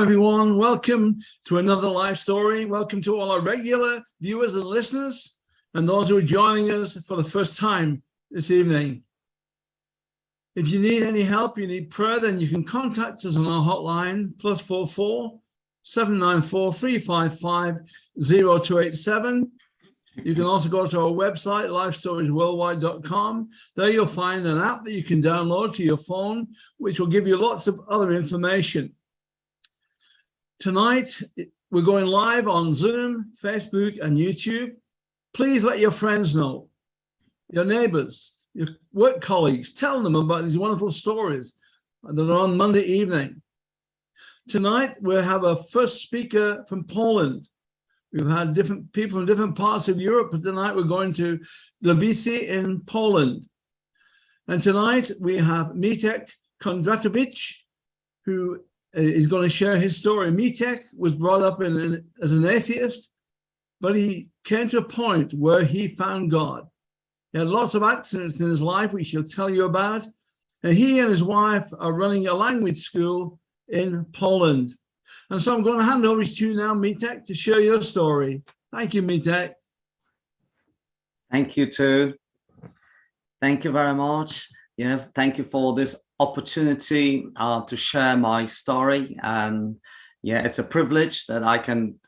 everyone. Welcome to another life story. Welcome to all our regular viewers and listeners, and those who are joining us for the first time this evening. If you need any help, you need prayer, then you can contact us on our hotline, +44 794 355 0287. You can also go to our website, LifeStoriesWorldwide.com. There you'll find an app that you can download to your phone, which will give you lots of other information. Tonight, we're going live on Zoom, Facebook, and YouTube. Please let your friends know, your neighbors, your work colleagues, tell them about these wonderful stories that are on Monday evening. Tonight, we'll have a first speaker from Poland. We've had different people from different parts of Europe, but tonight we're going to Lewice in Poland. And tonight we have Mietek Kondratowicz, who is going to share his story. Mietek was brought up as an atheist, but he came to a point where he found God. He had lots of accidents in his life, which he'll tell you about. And he and his wife are running a language school in Poland. And so I'm going to hand over to you now, Mietek, to share your story. Thank you, Mietek. Thank you too. Thank you very much. Yeah, thank you for this opportunity to share my story. And yeah, it's a privilege that I can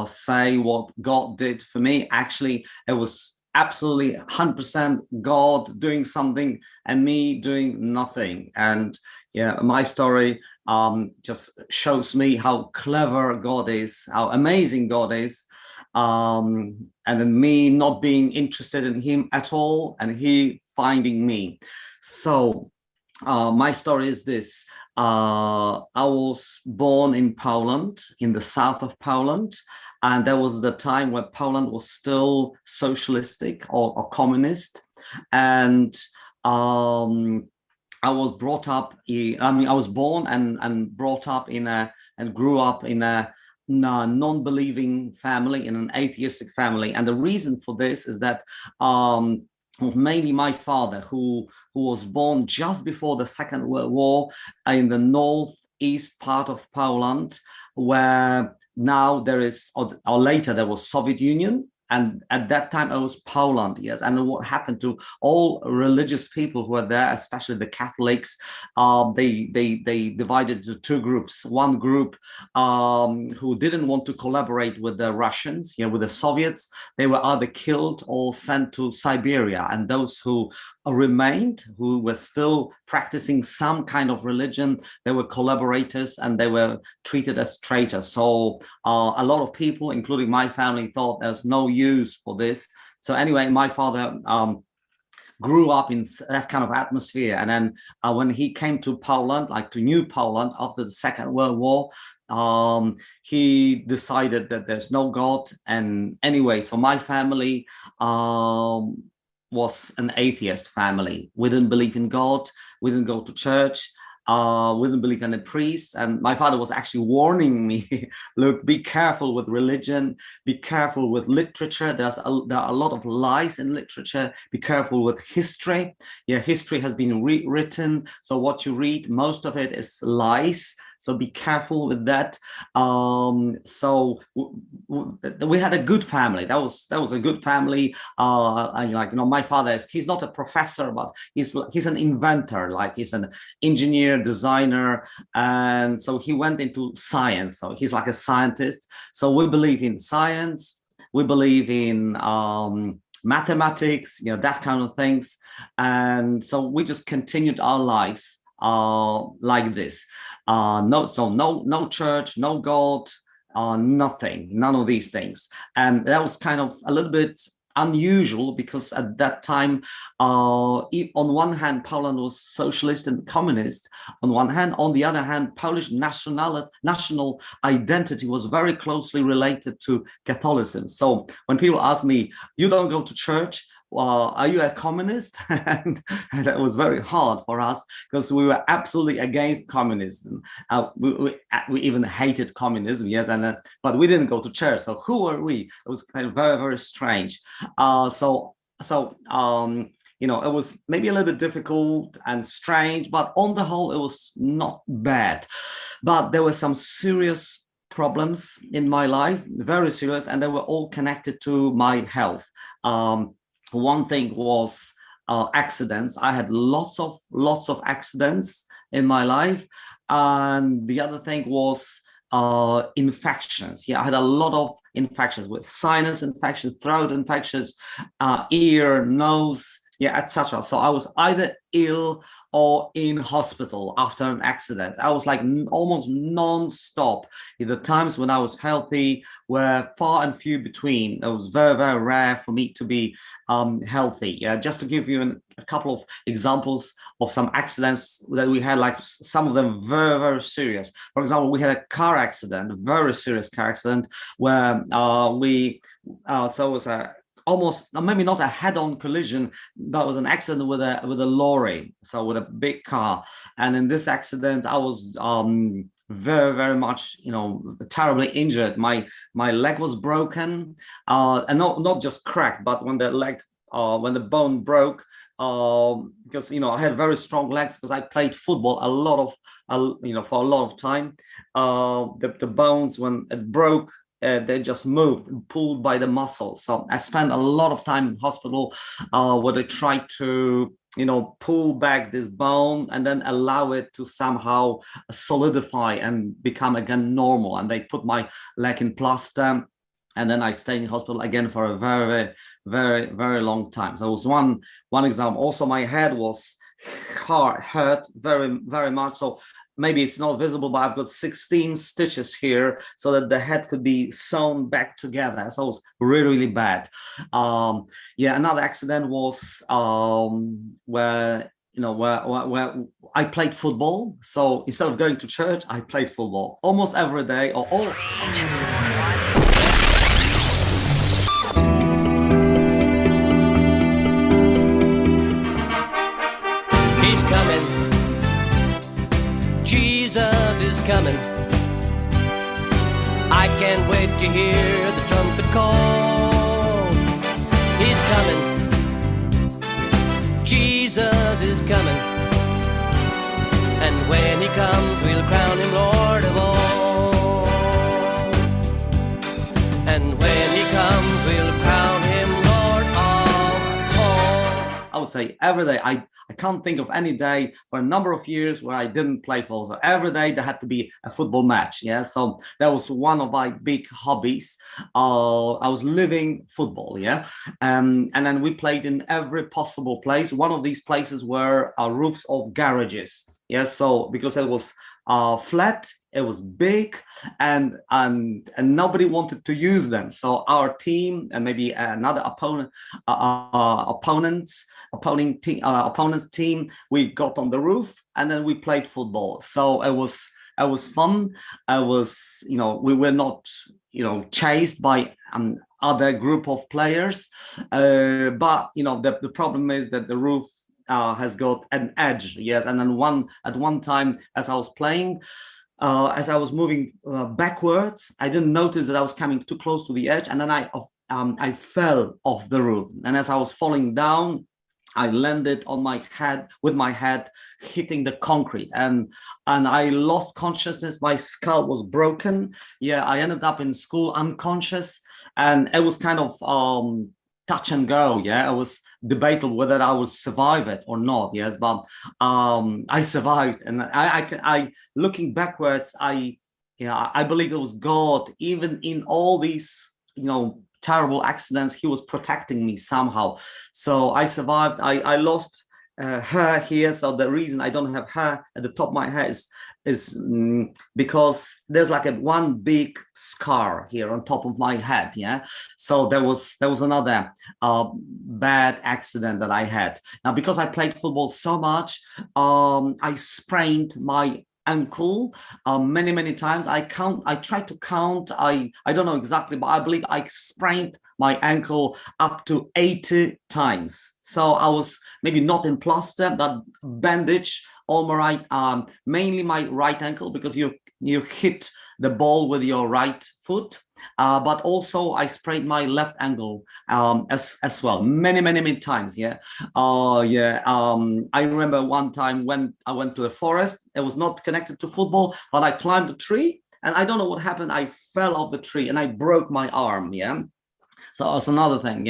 say what God did for me. Actually, it was absolutely 100% God doing something and me doing nothing. And yeah, my story just shows me how clever God is, how amazing God is, and then me not being interested in him at all and he finding me. So my story is this. I was born in Poland, in the south of Poland, and there was the time when Poland was still socialistic or communist. And I was brought up, I was born and brought up and grew up in a non-believing family, in an atheistic family. And the reason for this is that mainly my father, who was born just before the Second World War in the northeast part of Poland, where now there is, or later there was Soviet Union. And at that time, it was Poland, yes. And what happened to all religious people who were there, especially the Catholics, they divided into two groups. One group who didn't want to collaborate with the Russians, with the Soviets, they were either killed or sent to Siberia. And those who remained, who were still practicing some kind of religion, they were collaborators and they were treated as traitors. So a lot of people, including my family, thought there's no use for this. So anyway, my father grew up in that kind of atmosphere. And then when he came to Poland, like to New Poland after the Second World War, he decided that there's no God. And anyway, so my family was an atheist family. We didn't believe in God. We didn't go to church. We didn't believe in a priest. And my father was actually warning me, look, be careful with religion, be careful with literature. There are a lot of lies in literature. Be careful with history. Yeah, history has been rewritten. So what you read, most of it is lies. So be careful with that. So we had a good family. That was a good family. My father he's not a professor, but he's an inventor. Like he's an engineer, designer, and so he went into science. So he's like a scientist. So we believe in science. We believe in mathematics, that kind of things. And so we just continued our lives like this. No church, no God, nothing, none of these things. And that was kind of a little bit unusual because at that time, on one hand, Poland was socialist and communist on one hand. On the other hand, Polish national identity was very closely related to Catholicism. So when people ask me, you don't go to church? Are you a communist? And that was very hard for us because we were absolutely against communism. We even hated communism, yes, but we didn't go to church. So who are we? It was kind of very, very strange. it was maybe a little bit difficult and strange, but on the whole, it was not bad. But there were some serious problems in my life, very serious, and they were all connected to my health. One thing was accidents. I had lots of accidents in my life, and the other thing was infections. I had a lot of infections with sinus infections, throat infections, ear, nose, etc. So I was either ill or in hospital after an accident. I was like almost non-stop. The times when I was healthy were far and few between. It was very, very rare for me to be healthy. Just to give you a couple of examples of some accidents that we had, like some of them very, very serious. For example, we had a car accident, a very serious car accident, where so it was almost, maybe not a head-on collision, but it was an accident with a lorry, so with a big car. And in this accident, I was very, very much, terribly injured. My leg was broken, and not just cracked, but when the bone broke, because I had very strong legs because I played football for a lot of time. The bones, when it broke, they just moved, pulled by the muscles. So I spent a lot of time in hospital where they tried to, pull back this bone and then allow it to somehow solidify and become again normal. And they put my leg in plaster. And then I stayed in hospital again for a very, very, very long time. So it was one example. Also, my head was hurt very, very much. So maybe it's not visible, but I've got 16 stitches here so that the head could be sewn back together. So it was really, really bad. Another accident was where I played football. So instead of going to church, I played football almost every day or all. He's coming. Jesus is coming. I can't wait to hear the trumpet call. He's coming. Jesus is coming. And when he comes, we'll crown him Lord of all. And when he comes, we'll crown him Lord of all. I would say every day. I can't think of any day for a number of years where I didn't play football. So every day there had to be a football match. So that was one of my big hobbies. I was living football. And then we played in every possible place. One of these places were roofs of garages. So because it was flat, it was big, and nobody wanted to use them. So our team and maybe another opponent's team, we got on the roof and then we played football. So it was fun. We were not chased by other group of players, but the problem is that the roof has got an edge. And then at one time, as I was playing, as I was moving backwards, I didn't notice that I was coming too close to the edge, and then I fell off the roof. And as I was falling down, I landed on my head, with my head hitting the concrete, and I lost consciousness. My skull was broken. I ended up in school unconscious, and it was kind of touch and go. It was debatable whether I would survive it or not. But I survived, and I looking backwards, I believe it was God. Even in all these terrible accidents, he was protecting me somehow. So I survived. I lost hair here. So the reason I don't have hair at the top of my head is because there's like one big scar here on top of my head. So there was another bad accident that I had. Now, because I played football so much, I sprained my ankle many times. I tried to count. I don't know exactly, but I believe I sprained my ankle up to 80 times. So I was maybe not in plaster, but bandage all my right, mainly my right ankle, because you hit the ball with your right foot. But also I sprained my left ankle as well, many times. I remember one time when I went to the forest. It was not connected to football, but I climbed a tree, and I don't know what happened. I fell off the tree and I broke my arm. So that's another thing.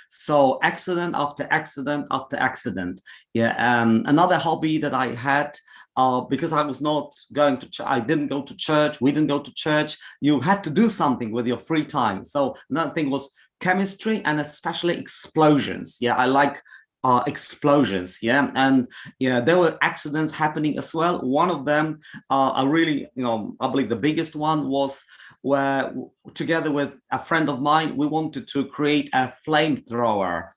So accident after accident after accident. Another hobby that I had, because I was not going to I didn't go to church. We didn't go to church. You had to do something with your free time. So another thing was chemistry, and especially explosions. I like explosions. And there were accidents happening as well. One of them, I believe the biggest one was where, together with a friend of mine, we wanted to create a flamethrower.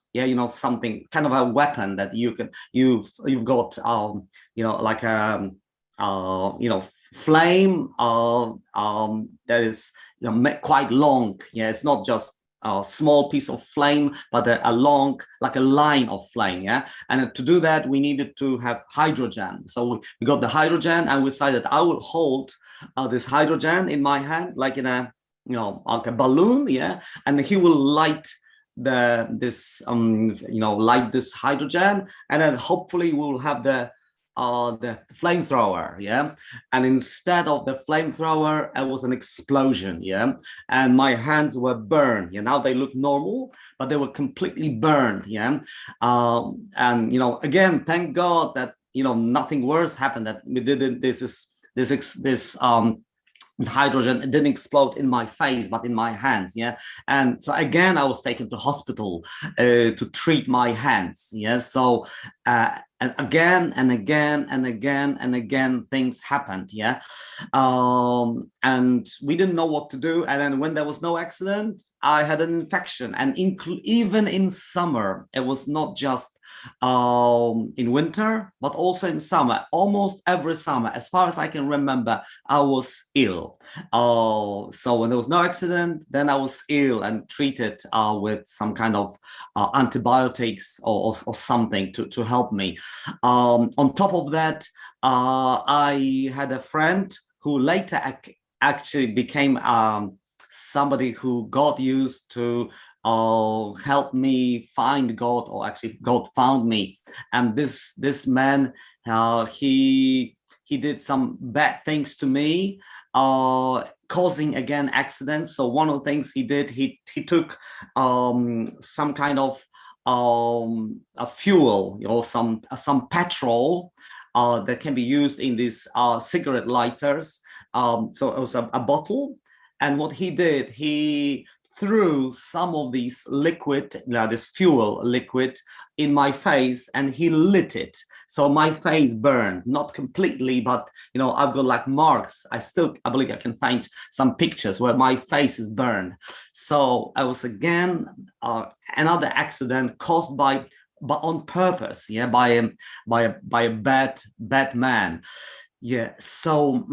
Something kind of a weapon that you've got, like a flame that is quite long. It's not just a small piece of flame, but a long, like a line of flame. And to do that, we needed to have hydrogen. So we got the hydrogen, and we decided I will hold this hydrogen in my hand, like in a like a balloon. And he will light this hydrogen, and then hopefully we'll have the flamethrower. And instead of the flamethrower, it was an explosion. And my hands were burned. Now they look normal, but they were completely burned. And again, thank God that nothing worse happened, that we didn't this hydrogen didn't explode in my face, but in my hands. And so again, I was taken to hospital to treat my hands. So and again and again and again and again things happened. And we didn't know what to do. And then when there was no accident, I had an infection. And even in summer, it was not just in winter, but also in summer. Almost every summer, as far as I can remember, I was ill. So when there was no accident, then I was ill and treated with some kind of antibiotics or something to help me. On top of that, I had a friend who later actually became somebody who God used to help me find God, or actually God found me. And this man, he did some bad things to me, causing again accidents. So one of the things he did, he took some kind of a fuel, some petrol that can be used in these cigarette lighters. So it was a bottle, and what he did, he threw some of these this fuel liquid in my face, and he lit it. So my face burned, not completely, but I've got like marks. I believe I can find some pictures where my face is burned. So I was again another accident caused but on purpose, by a bad man. So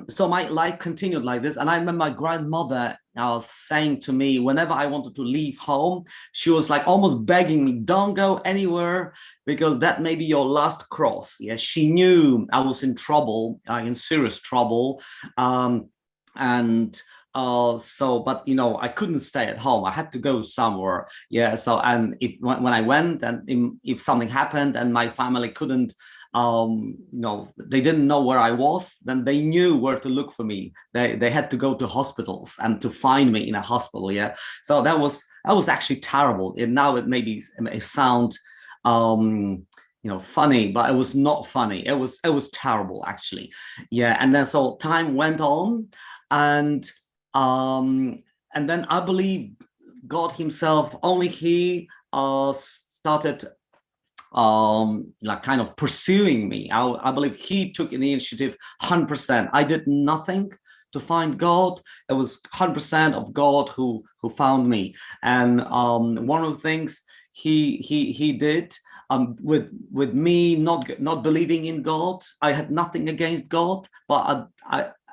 so my life continued like this. And I remember my grandmother saying to me, whenever I wanted to leave home, she was like almost begging me, don't go anywhere, because that may be your last cross. She knew I was in trouble, in serious trouble. But I couldn't stay at home. I had to go somewhere. So, and when I went, and if something happened and my family couldn't, they didn't know where I was, then they knew where to look for me. They had to go to hospitals and to find me in a hospital. So that was actually terrible. And now it maybe sound funny, but it was not funny. It was terrible, actually. And then so time went on, and then I believe God himself, only he started kind of pursuing me. I believe he took an initiative 100%. I did nothing to find God. It was 100% of God who found me. And one of the things he did, with me not believing in God, I had nothing against God, but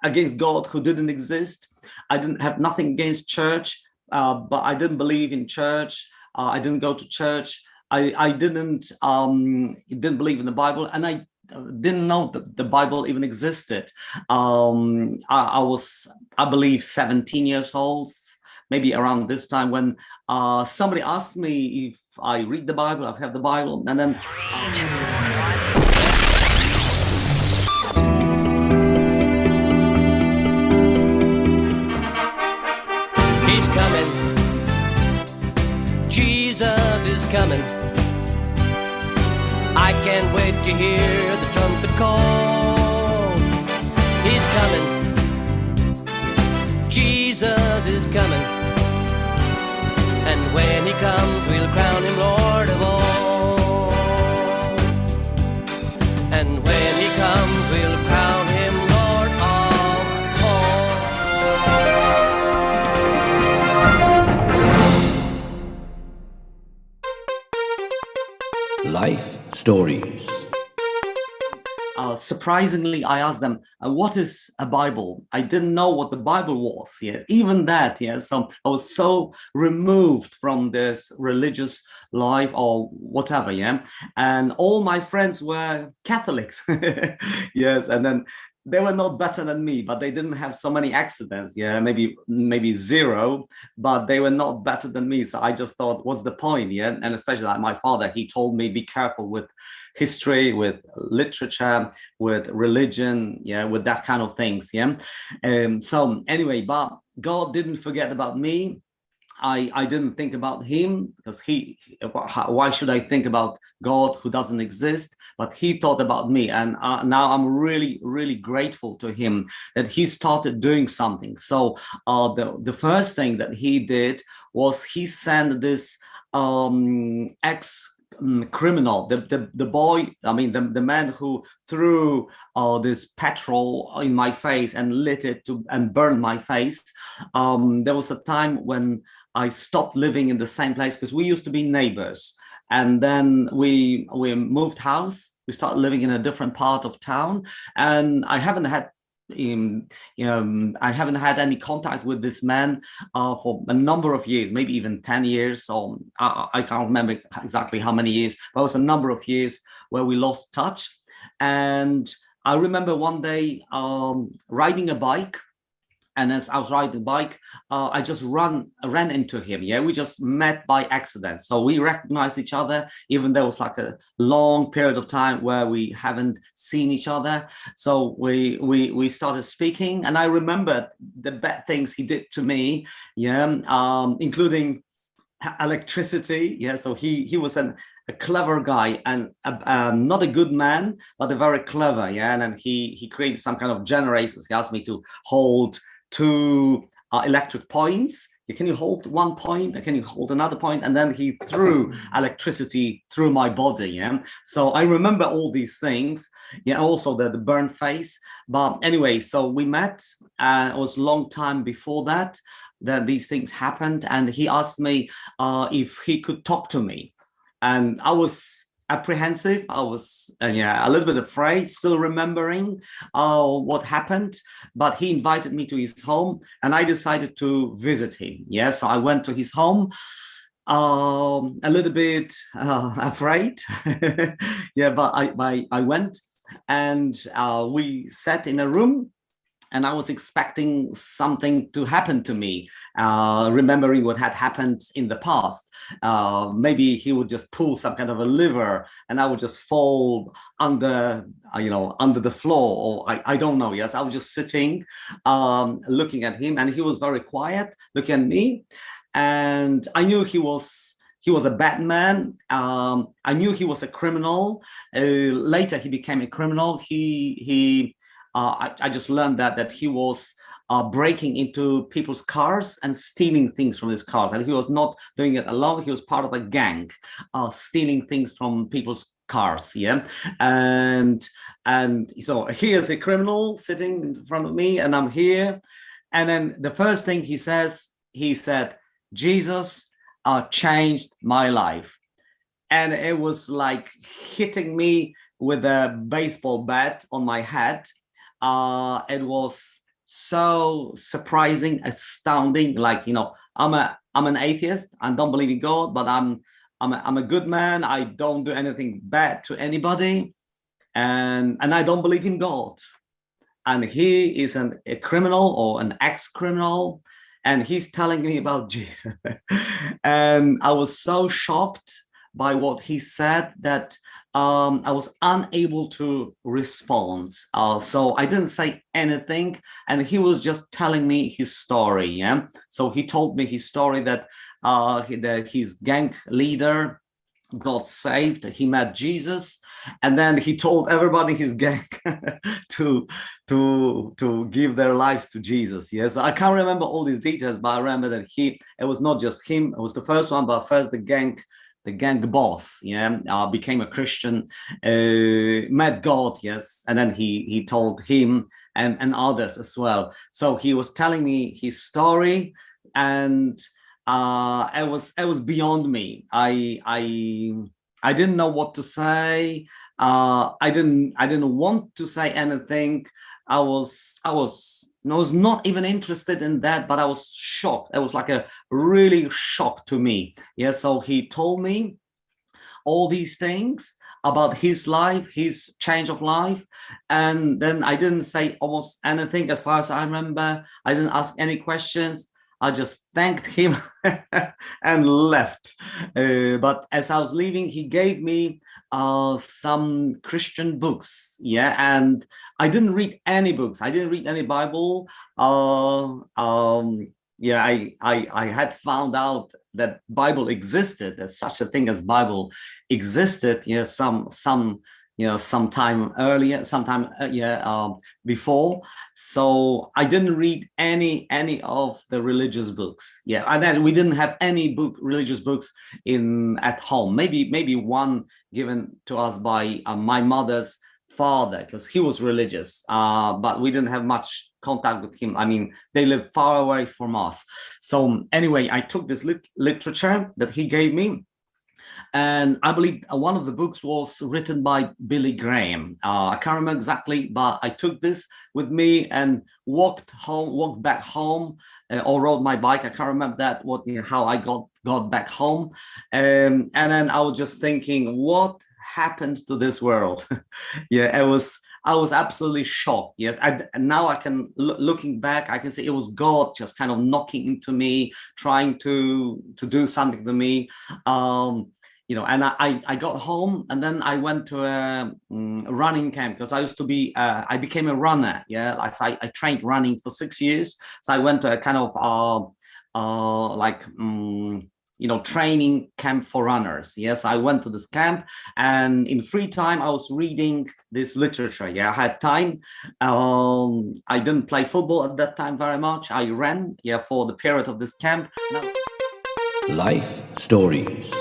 against God who didn't exist. I didn't have nothing against church, but I didn't believe in church. I didn't go to church. I didn't believe in the Bible, and I didn't know that the Bible even existed. I was, I believe, 17 years old, maybe around this time, when somebody asked me if I read the Bible, I have the Bible, and then He's coming. Jesus is coming. I can't wait to hear the trumpet call. He's coming. Jesus is coming. And when he comes, we'll crown him Lord of all. And when he comes, we'll crown him Lord of all. Life Stories. Surprisingly, I asked them, what is a Bible? I didn't know what the Bible was. Yeah, even that. Yeah, so I was so removed from this religious life or whatever. Yeah, and all my friends were Catholics. Yes, and then they were not better than me, but they didn't have so many accidents. Yeah, maybe zero, but they were not better than me. So I just thought, what's the point? Yeah, and especially like my father, he told me, be careful with history, with literature, with religion, yeah, with that kind of things. Yeah, so anyway, but God didn't forget about me. I didn't think about him, because why should I think about God who doesn't exist? But he thought about me, and now I'm really, really grateful to him that he started doing something. So the first thing that he did was he sent this criminal, the boy, I mean the man who threw this petrol in my face and lit it and burned my face. There was a time when I stopped living in the same place, because we used to be neighbors, and then we moved house. We started living in a different part of town, and I haven't had any contact with this man for a number of years, maybe even 10 years. So I can't remember exactly how many years, but it was a number of years where we lost touch. And I remember one day riding a bike. And as I was riding the bike, I just ran into him. Yeah, we just met by accident. So we recognized each other, even though it was like a long period of time where we haven't seen each other. So we started speaking, and I remembered the bad things he did to me. Yeah, including electricity. Yeah, so he was a clever guy, and not a good man, but a very clever. Yeah, and then he created some kind of generators. He asked me to hold two electric points. Can you hold one point? Can you hold another point? And then he threw electricity through my body. Yeah. So I remember all these things. Yeah. Also the burnt face. But anyway, so we met. It was a long time before that these things happened. And he asked me if he could talk to me. And I was apprehensive. I was a little bit afraid, still remembering what happened, but he invited me to his home, and I decided to visit him. Yes, so I went to his home, a little bit afraid. Yeah, but I went, and we sat in a room, and I was expecting something to happen to me, remembering what had happened in the past. Maybe he would just pull some kind of a lever, and I would just fall under the floor, or I don't know. Yes, I was just sitting, looking at him, and he was very quiet, looking at me, and I knew he was a bad man. I knew he was a criminal. Later, he became a criminal. I just learned that he was breaking into people's cars and stealing things from his cars. And he was not doing it alone. He was part of a gang, stealing things from people's cars. Yeah. And so here's a criminal sitting in front of me, and I'm here. And then the first thing he said, Jesus changed my life. And it was like hitting me with a baseball bat on my head. It was so surprising, astounding. Like, I'm an atheist. I don't believe in God, but I'm a good man. I don't do anything bad to anybody. and I don't believe in God. And he is a criminal or an ex-criminal, and he's telling me about Jesus. And I was so shocked by what he said that I was unable to respond. So I didn't say anything, and he was just telling me his story. Yeah. So he told me his story that his gang leader got saved. He met Jesus, and then he told everybody in his gang to give their lives to Jesus. Yes, I can't remember all these details, but I remember that it was not just him. It was the first one, but first the gang boss, became a Christian, met God, yes, and then he told him and others as well. So he was telling me his story, and it was beyond me. I didn't know what to say. I didn't want to say anything. I was not even interested in that, but I was shocked. It was like a really shock to me. Yeah, so he told me all these things about his life, his change of life, and then I didn't say almost anything as far as I remember. I didn't ask any questions. I just thanked him and left. But as I was leaving, he gave me some Christian books. Yeah, and I didn't read any books. I didn't read any Bible. Yeah, I had found out that Bible existed. There's such a thing as Bible existed. Yeah, some time earlier, sometime before. So I didn't read any of the religious books. Yeah, and then we didn't have any religious books at home. Maybe one given to us by my mother's father, because he was religious, but we didn't have much contact with him. I mean, they live far away from us. So anyway, I took this literature that he gave me, and I believe one of the books was written by Billy Graham. I can't remember exactly, but I took this with me and walked back home, or rode my bike. I can't remember how I got back home. And then I was just thinking, what happened to this world? Yeah, I was absolutely shocked. Yes, and now I can, looking back, I can see it was God just kind of knocking into me, trying to do something to me. And I got home, and then I went to a running camp, because I used to be, I became a runner. Yeah, I trained running for 6 years. So I went to a kind of training camp for runners. Yes, I went to this camp, and in free time I was reading this literature. Yeah, I had time. I didn't play football at that time very much. I ran, for the period of this camp. Life Stories.